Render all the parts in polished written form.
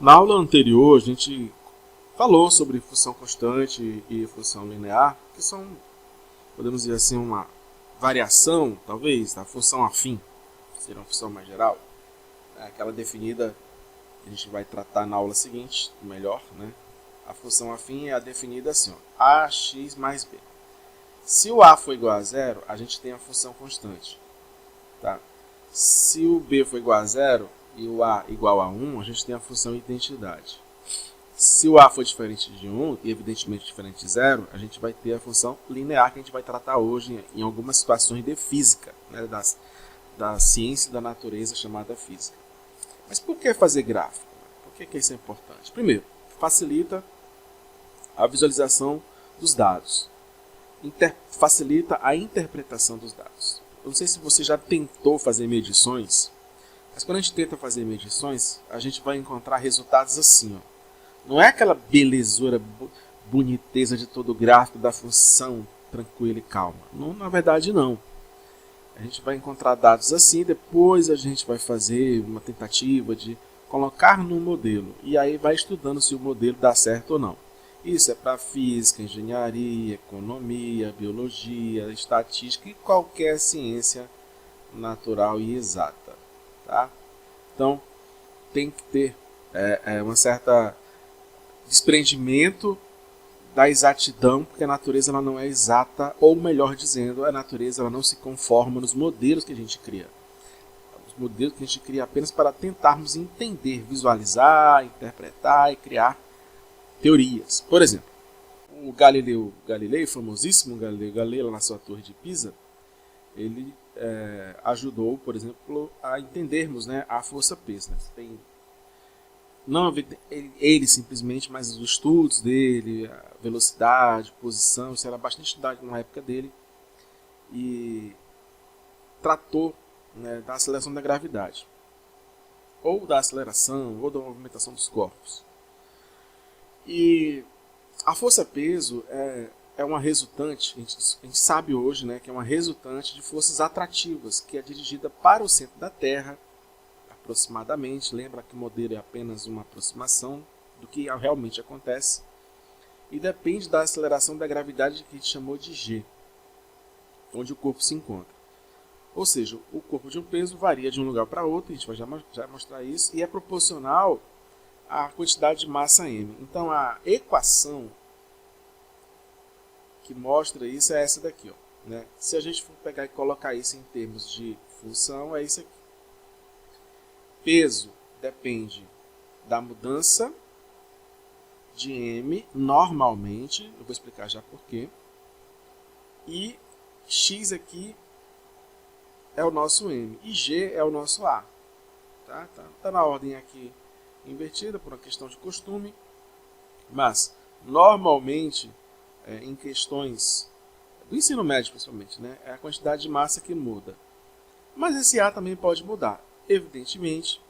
Na aula anterior, a gente falou sobre função constante e função linear, que são, podemos dizer assim, uma variação, talvez, da função afim, que seria uma função mais geral, aquela definida que a gente vai tratar na aula seguinte, melhor, né? A função afim é definida assim, ó, ax mais b. Se o a for igual a zero, a gente tem a função constante. Tá? Se o b for igual a zero e o a igual a 1, a gente tem a função identidade. Se o a for diferente de 1 e evidentemente diferente de 0, a gente vai ter a função linear que a gente vai tratar hoje em algumas situações de física, né, da ciência da natureza chamada física. Mas por que fazer gráfico? Por que isso é importante? Primeiro, facilita a visualização dos dados. Facilita a interpretação dos dados. Eu não sei se você já tentou fazer medições, mas quando a gente tenta fazer medições, a gente vai encontrar resultados assim, ó. Não é aquela belezura, boniteza de todo o gráfico da função tranquila e calma. Não, na verdade, não. A gente vai encontrar dados assim, depois a gente vai fazer uma tentativa de colocar no modelo. E aí vai estudando se o modelo dá certo ou não. Isso é para física, engenharia, economia, biologia, estatística e qualquer ciência natural e exata. Tá? Então, tem que ter uma certa desprendimento da exatidão, porque a natureza ela não é exata, ou melhor dizendo, a natureza ela não se conforma nos modelos que a gente cria. Os modelos que a gente cria apenas para tentarmos entender, visualizar, interpretar e criar teorias. Por exemplo, o Galileu Galilei, famosíssimo Galileu Galilei, lá na sua torre de Pisa, ele ajudou, por exemplo, a entendermos, né, a força P. Né? Tem não ele simplesmente, mas os estudos dele, a velocidade, posição, isso era bastante estudado na época dele, e tratou, né, da aceleração da gravidade, ou da aceleração, ou da movimentação dos corpos. E a força-peso é uma resultante, a gente sabe hoje, né, que é uma resultante de forças atrativas, que é dirigida para o centro da Terra, aproximadamente. Lembra que o modelo é apenas uma aproximação do que realmente acontece e depende da aceleração da gravidade que a gente chamou de G, onde o corpo se encontra. Ou seja, o corpo de um peso varia de um lugar para outro, a gente vai já mostrar isso, e é proporcional à quantidade de massa m. Então a equação que mostra isso é essa daqui, ó, né? Se a gente for pegar e colocar isso em termos de função, é isso aqui. Peso depende da mudança de m, normalmente, eu vou explicar já porquê. E x aqui é o nosso m, e g é o nosso a. Tá na ordem aqui invertida, por uma questão de costume, mas normalmente, em questões do ensino médio principalmente, né, é a quantidade de massa que muda. Mas esse a também pode mudar. Evidentemente,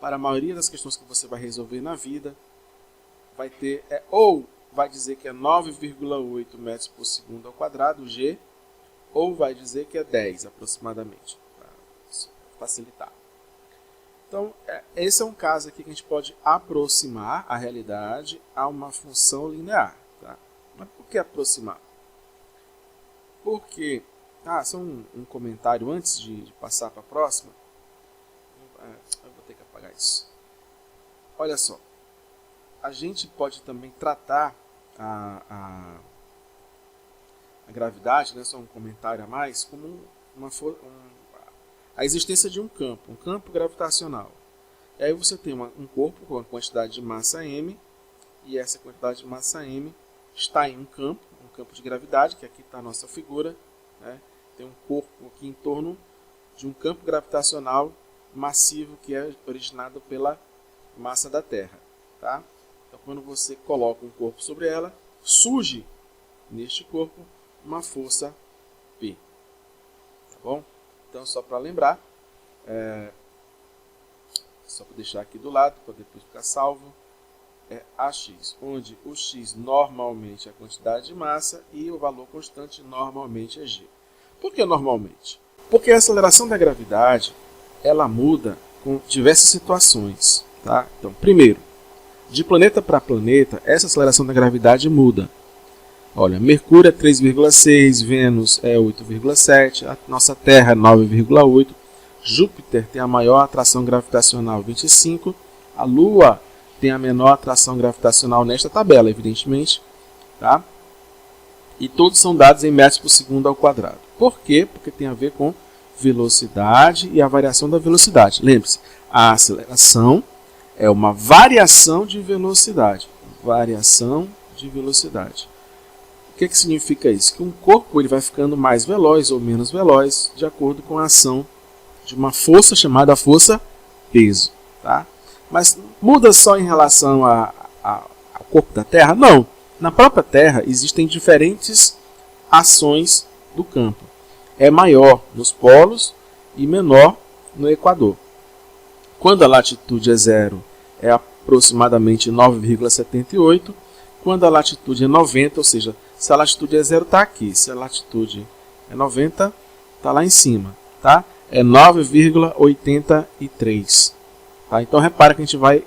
para a maioria das questões que você vai resolver na vida, vai ter, ou vai dizer que é 9,8 metros por segundo ao quadrado, G, ou vai dizer que é 10 aproximadamente, para facilitar. Então, esse é um caso aqui que a gente pode aproximar a realidade a uma função linear. Tá? Mas por que aproximar? Porque, só um comentário antes de passar para a próxima. Eu vou ter que apagar isso. Olha só, a gente pode também tratar a gravidade, né, só um comentário a mais, como a existência de um campo gravitacional. E aí você tem um corpo com a quantidade de massa m, e essa quantidade de massa m está em um campo de gravidade, que aqui está a nossa figura, né? Tem um corpo aqui em torno de um campo gravitacional massivo que é originado pela massa da Terra. Tá? Então, quando você coloca um corpo sobre ela, surge neste corpo uma força P. Tá bom? Então, só para lembrar, só para deixar aqui do lado, para depois ficar salvo, é AX, onde o X normalmente é a quantidade de massa e o valor constante normalmente é G. Por que normalmente? Porque a aceleração da gravidade ela muda com diversas situações. Tá? Então, primeiro, De planeta para planeta, essa aceleração da gravidade muda. Olha, Mercúrio é 3,6, Vênus é 8,7, a nossa Terra é 9,8, Júpiter tem a maior atração gravitacional, 25, a Lua tem a menor atração gravitacional nesta tabela, evidentemente, tá? E todos são dados em metros por segundo ao quadrado. Por quê? Porque tem a ver com velocidade e a variação da velocidade. Lembre-se, a aceleração é uma variação de velocidade. Variação de velocidade. O que significa isso? Que um corpo ele vai ficando mais veloz ou menos veloz de acordo com a ação de uma força chamada força peso. Tá? Mas muda só em relação ao corpo da Terra? Não. Na própria Terra existem diferentes ações do campo. É maior nos polos e menor no Equador. Quando a latitude é 0, é aproximadamente 9,78. Quando a latitude é 90, ou seja, se a latitude é 0, está aqui. Se a latitude é 90, está lá em cima. Tá? É 9,83. Tá? Então, repara que a gente vai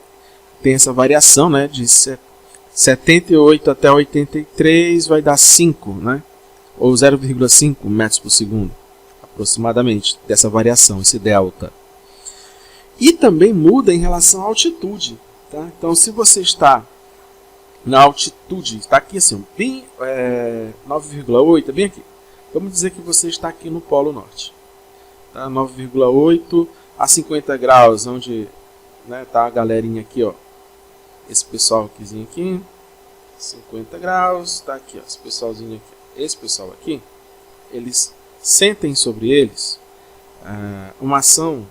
ter essa variação, né, de 78 até 83 vai dar 5, né? Ou 0,5 metros por segundo, aproximadamente, dessa variação, esse delta. E também muda em relação à altitude. Tá? Então, se você está na altitude, está aqui assim, bem 9,8, bem aqui. Vamos dizer que você está aqui no Polo Norte. Tá? 9,8 a 50 graus, onde tá a galerinha aqui, ó. Esse pessoal aqui, 50 graus, tá aqui, ó, esse pessoalzinho aqui. Esse pessoal aqui, eles sentem sobre eles uma ação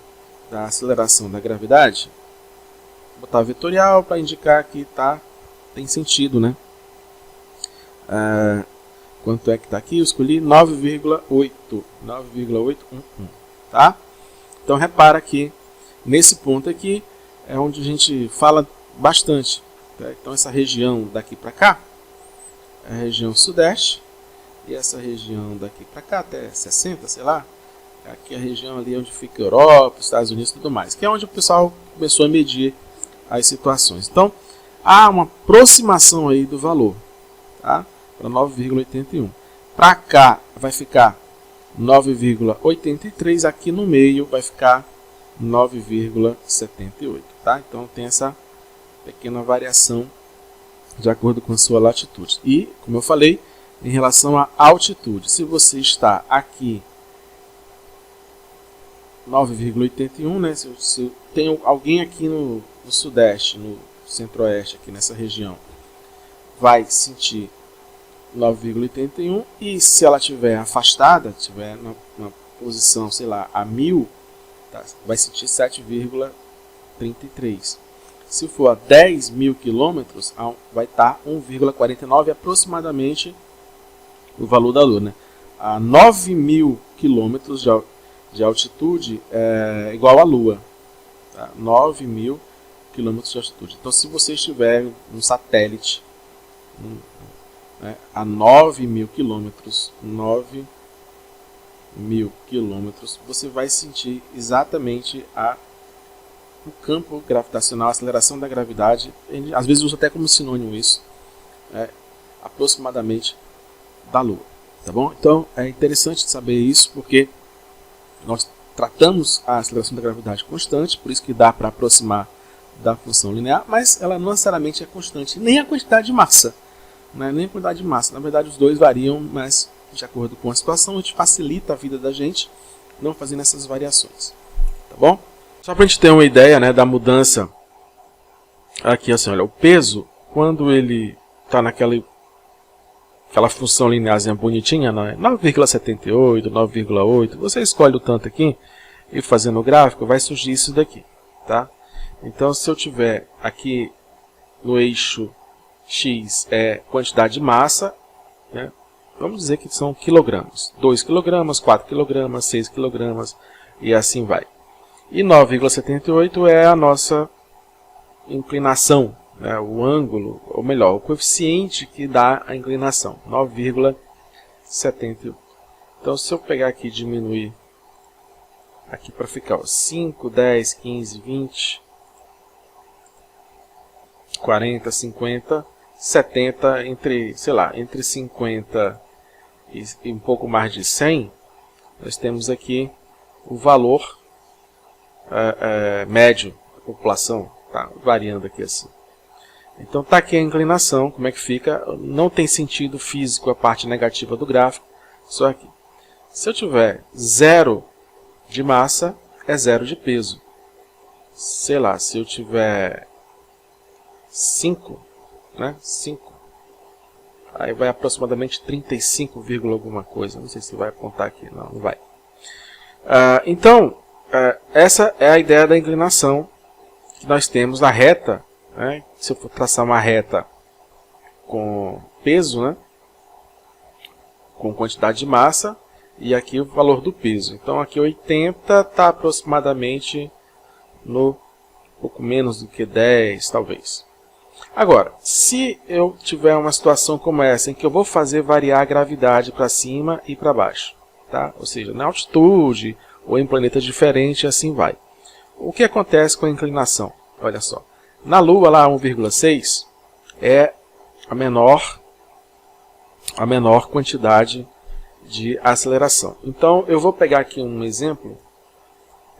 da aceleração da gravidade. Vou botar vetorial para indicar que tem sentido, né? Quanto é que está aqui? Eu escolhi 9,811, tá? Então repara que nesse ponto aqui é onde a gente fala bastante. Tá? Então essa região daqui para cá é a região sudeste, e essa região daqui para cá até 60, sei lá, aqui é a região ali onde fica a Europa, Estados Unidos e tudo mais, que é onde o pessoal começou a medir as situações. Então há uma aproximação aí do valor, tá? Para 9,81. Para cá vai ficar 9,83, aqui no meio vai ficar 9,78, tá? Então tem essa pequena variação de acordo com a sua latitude. E, como eu falei, em relação à altitude, se você está aqui 9,81, né? Se tem alguém aqui no sudeste, no centro-oeste, aqui nessa região, vai sentir 9,81, e se ela estiver afastada, estiver na posição, sei lá, a 1000, tá? Vai sentir 7,33. Se for a 10 mil quilômetros, vai estar 1,49 aproximadamente o valor da Lua, né? A 9 mil quilômetros de altitude é igual à Lua. Tá? 9 mil quilômetros de altitude. Então, se você estiver um satélite a 9 mil quilômetros, você vai sentir exatamente o campo gravitacional, a aceleração da gravidade. Às vezes usa até como sinônimo isso, aproximadamente da Lua, tá bom? Então é interessante saber isso, porque nós tratamos a aceleração da gravidade constante, por isso que dá para aproximar da função linear, mas ela não necessariamente é constante, nem a quantidade de massa, né? Nem a quantidade de massa. Na verdade, os dois variam, mas de acordo com a situação, a gente facilita a vida da gente não fazendo essas variações, tá bom? Só para a gente ter uma ideia, né, da mudança aqui, assim, olha, o peso, quando ele está naquela função linearzinha bonitinha, né, 9,78, 9,8, você escolhe o tanto aqui e fazendo o gráfico vai surgir isso daqui, tá? Então, se eu tiver aqui no eixo X quantidade de massa, né, vamos dizer que são quilogramas, 2 quilogramas, 4 quilogramas, 6 quilogramas e assim vai. E 9,78 é a nossa inclinação, né, o ângulo, ou melhor, o coeficiente que dá a inclinação, 9,78. Então, se eu pegar aqui e diminuir aqui para ficar 5, 10, 15, 20, 40, 50, 70, entre, sei lá, entre 50 e um pouco mais de 100, nós temos aqui o valor médio da população, tá variando aqui assim. Então está aqui a inclinação, como é que fica. Não tem sentido físico a parte negativa do gráfico, só aqui. Se eu tiver 0 de massa, é 0 de peso. Sei lá, se eu tiver 5, né? 5, aí vai aproximadamente 35, alguma coisa. Não sei se vai apontar aqui, não vai. Então, essa é a ideia da inclinação que nós temos na reta, né? Se eu for traçar uma reta com peso, né? Com quantidade de massa, e aqui o valor do peso. Então aqui 80 está aproximadamente no pouco menos do que 10, talvez. Agora, se eu tiver uma situação como essa, em que eu vou fazer variar a gravidade para cima e para baixo, tá? Ou seja, na altitude ou em planetas diferentes, assim vai. O que acontece com a inclinação? Olha só. Na Lua, lá 1,6 é a menor quantidade de aceleração. Então, eu vou pegar aqui um exemplo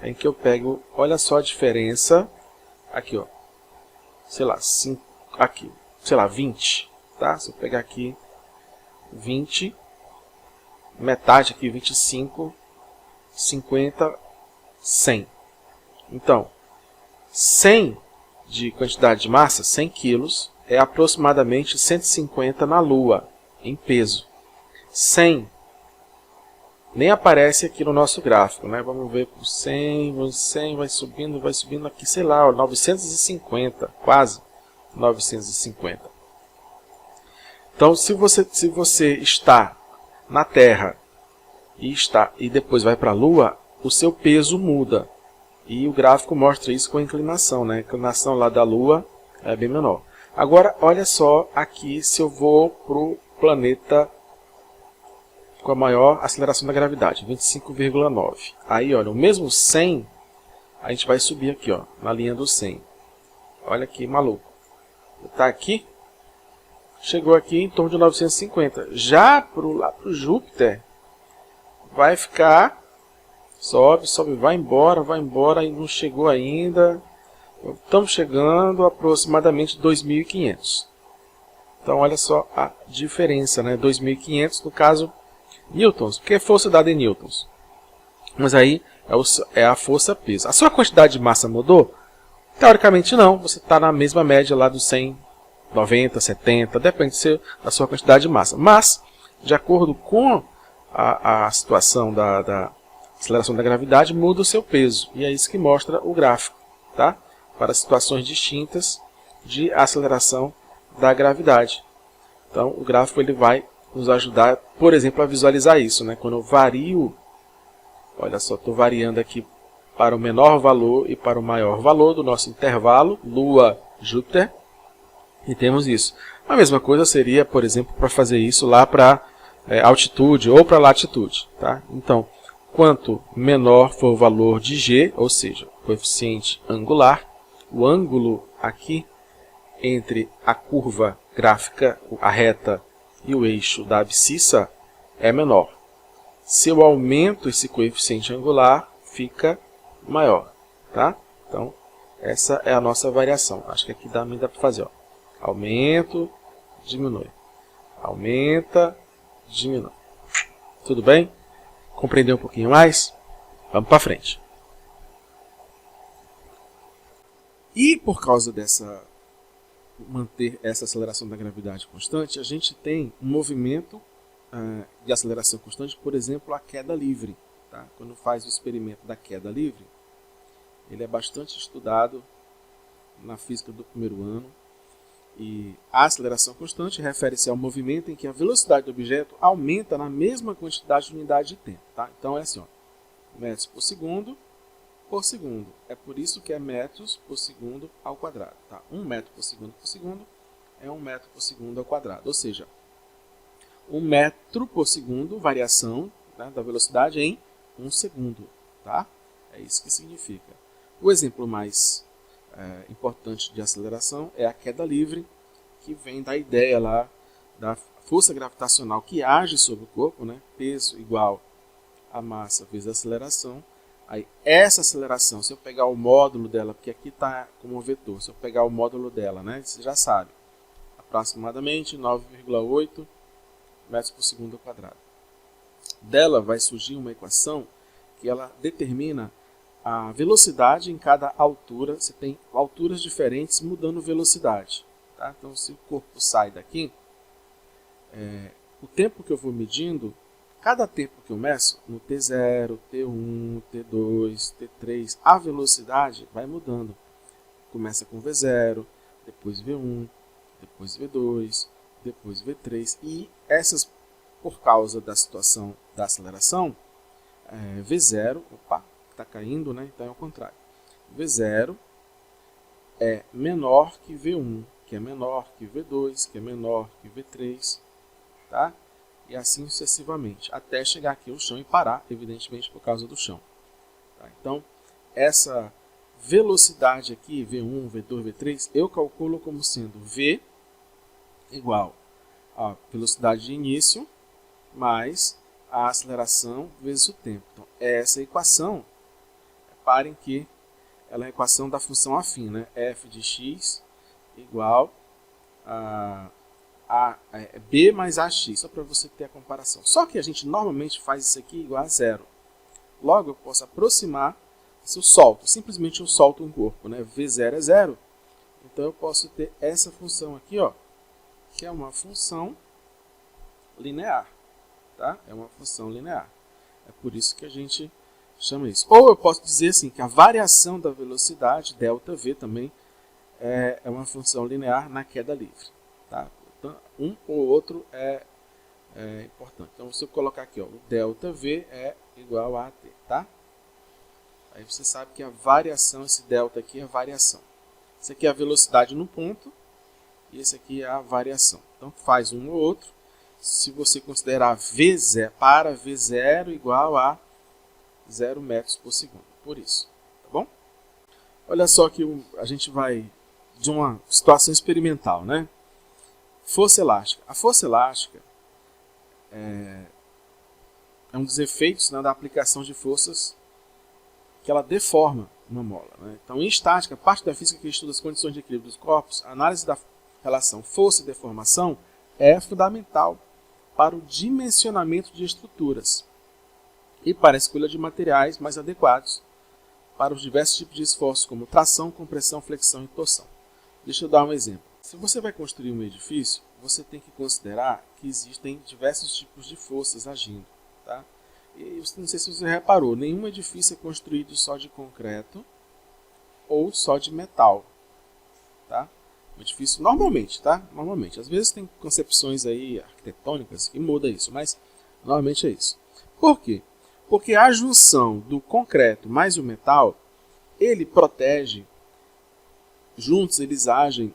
em que eu pego, olha só a diferença, aqui, ó, sei lá, 5, aqui, sei lá, 20, tá? Se eu pegar aqui 20, metade aqui, 25, 50, 100. Então, 100 de quantidade de massa, 100 quilos, é aproximadamente 150 na Lua, em peso. 100 nem aparece aqui no nosso gráfico, né? Vamos ver por 100, 100 vai subindo aqui, sei lá, ó, 950, quase 950. Então, se você está na Terra e depois vai para a Lua, o seu peso muda. E o gráfico mostra isso com a inclinação, né? A inclinação lá da Lua é bem menor. Agora, olha só aqui se eu vou para o planeta com a maior aceleração da gravidade, 25,9. Aí, olha, o mesmo 100, a gente vai subir aqui, ó, na linha do 100. Olha que maluco. Está aqui, chegou aqui em torno de 950. Já lá para o Júpiter, vai ficar, sobe, vai embora, e não chegou ainda. Estamos chegando a aproximadamente 2.500. Então, olha só a diferença, né? 2.500, no caso, newtons, porque é força dada em newtons. Mas aí é a força-peso. A sua quantidade de massa mudou? Teoricamente não, você está na mesma média lá dos 100, 90, 70, depende da sua quantidade de massa. Mas, de acordo com a situação da aceleração da gravidade, muda o seu peso. E é isso que mostra o gráfico, tá? Para situações distintas de aceleração da gravidade. Então, o gráfico ele vai nos ajudar, por exemplo, a visualizar isso, né? Quando eu vario, olha só, estou variando aqui para o menor valor e para o maior valor do nosso intervalo, Lua, Júpiter, e temos isso. A mesma coisa seria, por exemplo, para fazer isso lá para altitude ou para latitude, tá? Então, quanto menor for o valor de G, ou seja, coeficiente angular, o ângulo aqui entre a curva gráfica, a reta, e o eixo da abscissa é menor. Se eu aumento esse coeficiente angular, fica maior, tá? Então, essa é a nossa variação. Acho que aqui dá para fazer, ó. Aumento, diminui. Aumenta, diminui. Tudo bem? Compreendeu um pouquinho mais? Vamos para frente. E por causa manter essa aceleração da gravidade constante, a gente tem um movimento de aceleração constante, por exemplo, a queda livre. Tá? Quando faz o experimento da queda livre, ele é bastante estudado na física do primeiro ano. E a aceleração constante refere-se ao movimento em que a velocidade do objeto aumenta na mesma quantidade de unidade de tempo. Tá? Então é assim, ó, metros por segundo. É por isso que é metros por segundo ao quadrado. Tá? 1 metro por segundo é 1 metro por segundo ao quadrado. Ou seja, 1 metro por segundo, variação, né, da velocidade em 1 segundo. Tá? É isso que significa. O exemplo mais importante de aceleração é a queda livre, que vem da ideia lá da força gravitacional que age sobre o corpo, né? Peso igual a massa vezes a aceleração. Aí essa aceleração, se eu pegar o módulo dela, porque aqui está como um vetor, se eu pegar o módulo dela, né? Você já sabe, aproximadamente 9,8 metros por segundo ao quadrado. Dela vai surgir uma equação que ela determina a velocidade em cada altura. Você tem alturas diferentes mudando velocidade. Tá? Então, se o corpo sai daqui, o tempo que eu vou medindo, cada tempo que eu meço, no T0, T1, T2, T3, a velocidade vai mudando. Começa com V0, depois V1, depois V2, depois V3. E essas, por causa da situação da aceleração, V0, opa, está caindo, né? Então é o contrário. V0 é menor que V1, que é menor que V2, que é menor que V3, tá? E assim sucessivamente, até chegar aqui ao chão e parar, evidentemente por causa do chão. Tá? Então, essa velocidade aqui, V1, V2, V3, eu calculo como sendo V igual a velocidade de início mais a aceleração vezes o tempo. Então, essa equação, reparem que ela é a equação da função afim, né? F de x igual a B mais AX, só para você ter a comparação. Só que a gente normalmente faz isso aqui igual a zero. Logo, eu posso aproximar se eu solto, simplesmente eu solto um corpo, né? V0 é zero, então eu posso ter essa função aqui, ó, que é uma função linear, tá? É uma função linear. É por isso que a gente chama isso. Ou eu posso dizer assim, que a variação da velocidade, ΔV também, é uma função linear na queda livre, tá? Então, um ou outro é importante. Então, se eu colocar aqui, ó, o ΔV é igual a AT, tá? Aí você sabe que a variação, esse delta aqui é a variação. Esse aqui é a velocidade no ponto e esse aqui é a variação. Então, faz um ou outro. Se você considerar V0, para V0 igual a 0 metros por segundo. Por isso, tá bom? Olha só que a gente vai de uma situação experimental, né? Força elástica. A força elástica é um dos efeitos, né, da aplicação de forças que ela deforma uma mola, né? Então, em estática, parte da física que estuda as condições de equilíbrio dos corpos, a análise da relação força e deformação é fundamental para o dimensionamento de estruturas e para a escolha de materiais mais adequados para os diversos tipos de esforços, como tração, compressão, flexão e torção. Deixa eu dar um exemplo. Se você vai construir um edifício, você tem que considerar que existem diversos tipos de forças agindo, tá? E não sei se você reparou, nenhum edifício é construído só de concreto ou só de metal, tá? Um edifício, normalmente, tá? Normalmente. Às vezes tem concepções aí arquitetônicas que mudam isso, mas normalmente é isso. Por quê? Porque a junção do concreto mais o metal, ele protege, juntos eles agem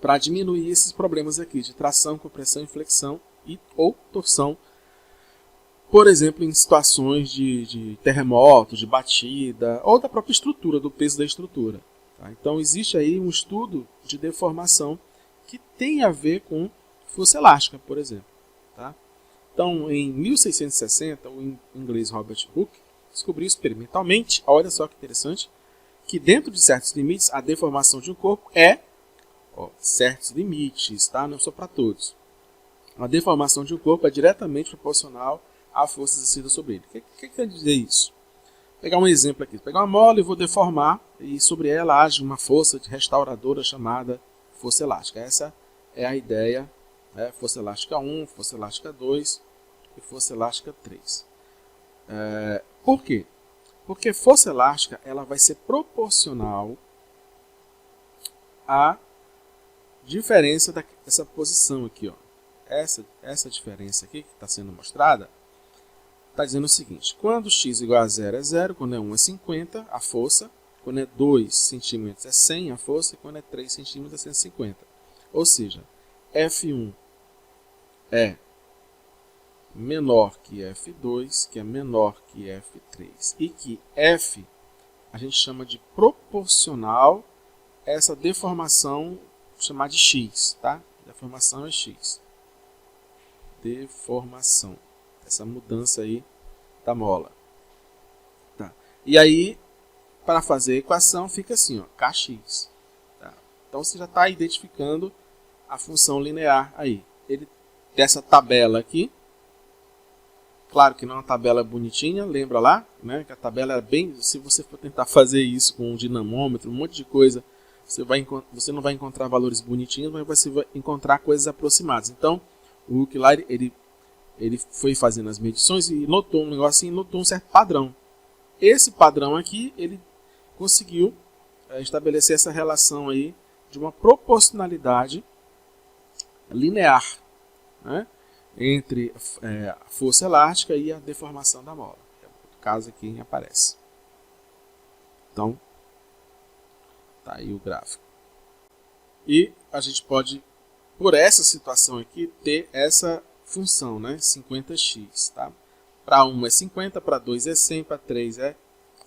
para diminuir esses problemas aqui de tração, compressão, flexão ou torção. Por exemplo, em situações de terremoto, de batida, ou da própria estrutura, do peso da estrutura. Tá? Então, existe aí um estudo de deformação que tem a ver com força elástica, por exemplo. Tá? Então, em 1660, o inglês Robert Hooke descobriu experimentalmente, olha só que interessante, que dentro de certos limites, a deformação de um corpo certos limites, tá? Não só para todos. A deformação de um corpo é diretamente proporcional a forças exercidas sobre ele. O que quer dizer isso? Vou pegar um exemplo aqui. Vou pegar uma mola e vou deformar, e sobre ela age uma força restauradora chamada força elástica. Essa é a ideia, né? Força elástica 1, força elástica 2 e força elástica 3. Por quê? Porque força elástica ela vai ser proporcional à diferença dessa posição aqui, ó. Essa diferença aqui que está sendo mostrada está dizendo o seguinte: quando x igual a 0 é 0, quando é 1 é 50, a força, quando é 2 centímetros é 100 a força, e quando é 3 centímetros é 150. Ou seja, F1 é menor que F2, que é menor que F3, e que F a gente chama de proporcional essa deformação, chamar de x, tá? Deformação é x. Deformação, essa mudança aí da mola. Tá. E aí, para fazer a equação, fica assim, ó, kx. Tá? Então, você já está identificando a função linear aí. Dessa tabela aqui, claro que não é uma tabela bonitinha, lembra lá, né? Que a tabela é bem... Se você for tentar fazer isso com um dinamômetro, um monte de coisa, você não vai encontrar valores bonitinhos, mas você vai encontrar coisas aproximadas. Então, o Huck lá, ele foi fazendo as medições e notou um negócio assim, notou um certo padrão. Esse padrão aqui, ele conseguiu estabelecer essa relação aí de uma proporcionalidade linear, né, entre a força elástica e a deformação da mola. É o caso aqui em aparece. Então, tá aí o gráfico. E a gente pode, por essa situação aqui, ter essa função, né, 50x. Tá? Para 1 é 50, para 2 é 100, para 3 é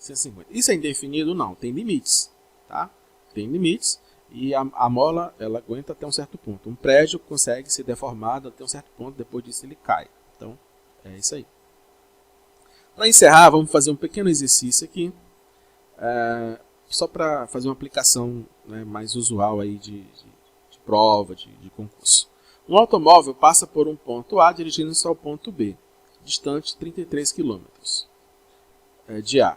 150. Isso é indefinido? Não, tem limites. Tá? Tem limites. E a mola, ela aguenta até um certo ponto. Um prédio consegue ser deformado até um certo ponto, depois disso ele cai. Então, é isso aí. Para encerrar, vamos fazer um pequeno exercício aqui, só para fazer uma aplicação, né, mais usual aí de prova, de concurso. Um automóvel passa por um ponto A dirigindo-se ao ponto B, distante 33 km de A.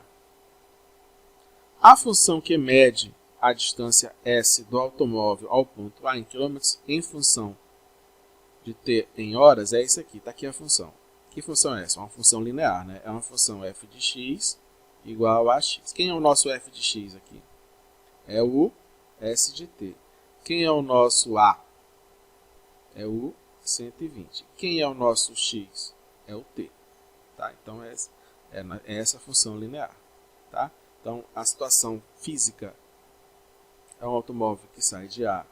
A função que mede a distância S do automóvel ao ponto A em quilômetros em função de T em horas é isso aqui. Está aqui a função. Que função é essa? Uma função linear, né? É uma função f de x igual a x. Quem é o nosso f de x aqui? É o S de t. Quem é o nosso A? É o 120. Quem é o nosso x? É o t. Tá? Então, é essa função linear. Tá? Então, a situação física é um automóvel que sai de A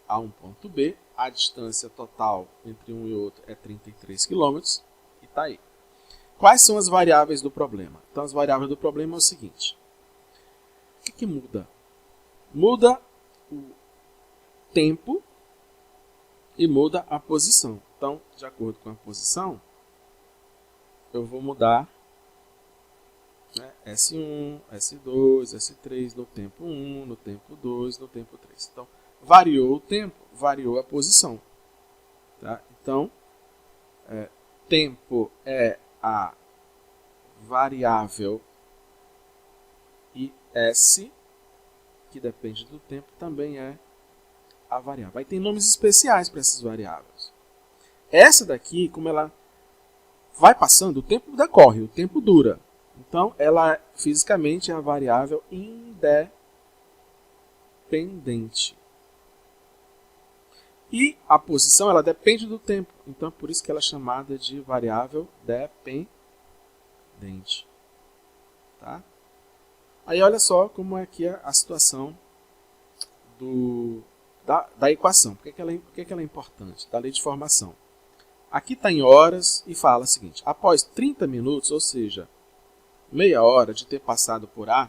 a um ponto B. A distância total entre um e outro é 33 km. E está aí. Quais são as variáveis do problema? Então, as variáveis do problema é o seguinte. O que muda? Muda o tempo e muda a posição. Então, de acordo com a posição, eu vou mudar, né, S1, S2, S3 no tempo 1, no tempo 2, no tempo 3. Então, variou o tempo, variou a posição. Tá? Então, tempo é a variável e S, que depende do tempo, também é a variável. Aí tem nomes especiais para essas variáveis. Essa daqui, como ela vai passando, o tempo decorre, o tempo dura. Então, ela fisicamente é a variável independente. E a posição, ela depende do tempo. Então, por isso que ela é chamada de variável dependente. Tá? Aí, olha só como é aqui a situação da equação. Por que ela é importante? Da lei de formação. Aqui está em horas e fala o seguinte. Após 30 minutos, ou seja, meia hora de ter passado por A,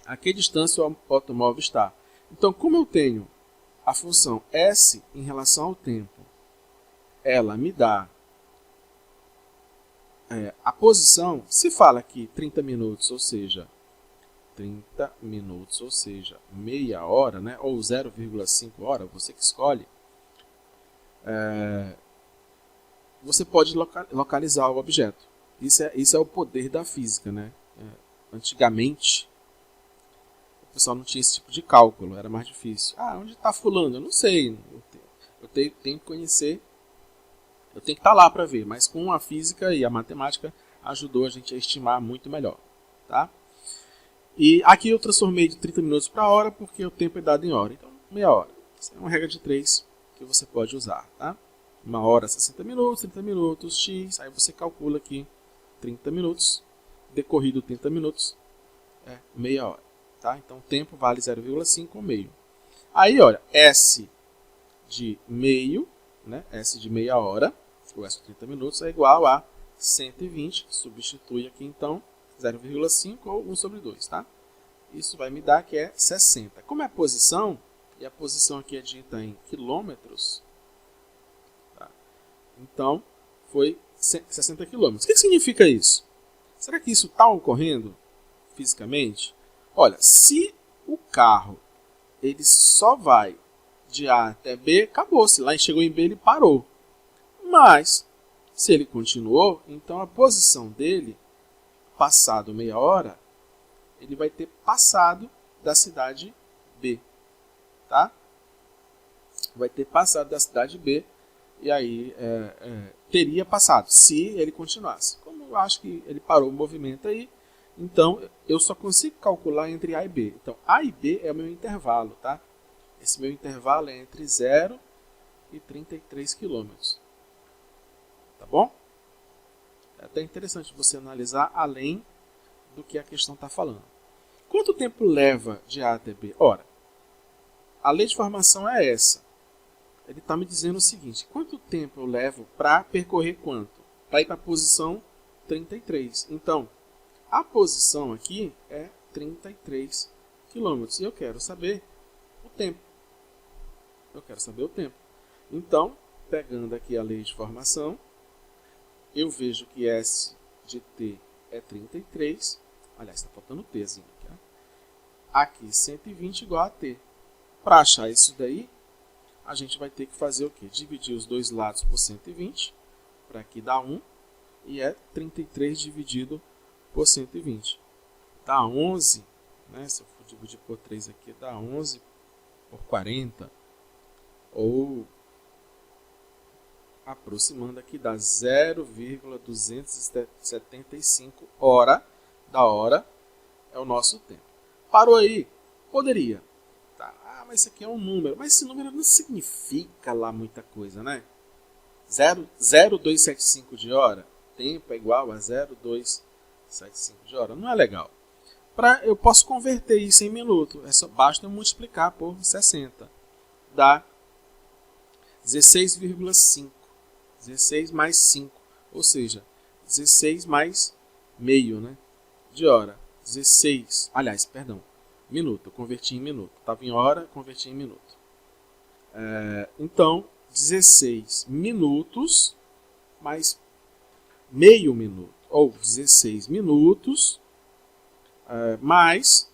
a que distância o automóvel está? Então, como eu tenho a função S em relação ao tempo, ela me dá a posição. Se fala aqui 30 minutos, ou seja, 30 minutos, ou seja, meia hora, né, ou 0,5 hora, você que escolhe, você pode localizar o objeto. Isso é o poder da física, né? Antigamente, o pessoal não tinha esse tipo de cálculo, era mais difícil. Onde está fulano? Eu não sei. Eu tenho que conhecer, eu tenho que estar lá para ver. Mas com a física e a matemática ajudou a gente a estimar muito melhor. Tá? E aqui eu transformei de 30 minutos para hora porque o tempo é dado em hora. Então, meia hora. Isso é uma regra de 3 que você pode usar. Tá? Uma hora 60 minutos, 30 minutos, x. Aí você calcula aqui 30 minutos. Decorrido 30 minutos, meia hora. Tá? Então, o tempo vale 0,5 ou meio. Aí, olha, S de meio, né? S de meia hora, ou S de 30 minutos, é igual a 120. Substitui aqui, então, 0,5 ou 1 sobre 2, tá? Isso vai me dar que é 60. Como é a posição, e a posição aqui é dita em quilômetros, tá? Então, foi 60 quilômetros. O que significa isso? Será que isso está ocorrendo fisicamente? Olha, se o carro ele só vai de A até B, acabou-se. Lá chegou em B, ele parou. Mas, se ele continuou, então a posição dele, passado meia hora, ele vai ter passado da cidade B, tá? Vai ter passado da cidade B e aí teria passado, se ele continuasse. Como eu acho que ele parou o movimento aí, então eu só consigo calcular entre A e B. Então A e B é o meu intervalo, tá? Esse meu intervalo é entre 0 e 33 km. Tá bom? É até interessante você analisar além do que a questão está falando. Quanto tempo leva de A até B? Ora, a lei de formação é essa. Ele está me dizendo o seguinte: quanto tempo eu levo para percorrer quanto? Para ir para a posição 33. Então, a posição aqui é 33 km. E eu quero saber o tempo. Eu quero saber o tempo. Então, pegando aqui a lei de formação, eu vejo que S de T é 33. Aliás, está faltando o Tzinho aqui. Ó. Aqui, 120 igual a T. Para achar isso daí, a gente vai ter que fazer o quê? Dividir os dois lados por 120, para aqui dá 1, e é 33 dividido por 120. Dá 11, né? Se eu for dividir por 3 aqui, dá 11 por 40, ou aproximando aqui, dá 0,275 hora da hora, é o nosso tempo. Parou aí? Poderia. Tá. Ah, mas isso aqui é um número. Mas esse número não significa lá muita coisa, né? 0,275 de hora, tempo é igual a 0,275 de hora. Não é legal. Eu posso converter isso em minuto. Basta eu multiplicar por 60. Dá 16,5. 16 mais 5. Ou seja, 16 mais meio, né? De hora. 16. Aliás, perdão. Minuto. Eu converti em minuto. Estava em hora, converti em minuto. Então, 16 minutos mais meio minuto. Ou 16 minutos mais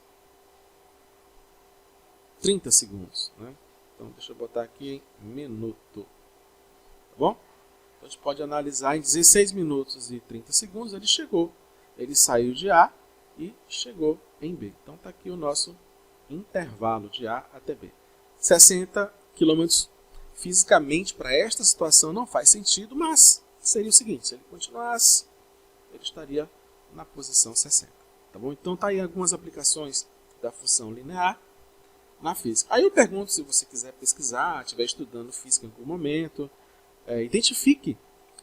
30 segundos. Né? Então, deixa eu botar aqui em minuto. Tá bom? Então, a gente pode analisar em 16 minutos e 30 segundos ele chegou. Ele saiu de A e chegou em B. Então, está aqui o nosso intervalo de A até B. 60 km fisicamente para esta situação não faz sentido, mas seria o seguinte: se ele continuasse, ele estaria na posição 60. Tá bom? Então, está aí algumas aplicações da função linear na física. Aí eu pergunto, se você quiser pesquisar, estiver estudando física em algum momento, identifique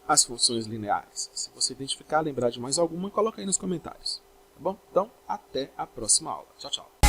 as funções lineares. Se você identificar, lembrar de mais alguma, coloca aí nos comentários. Tá bom? Então, até a próxima aula. Tchau, tchau.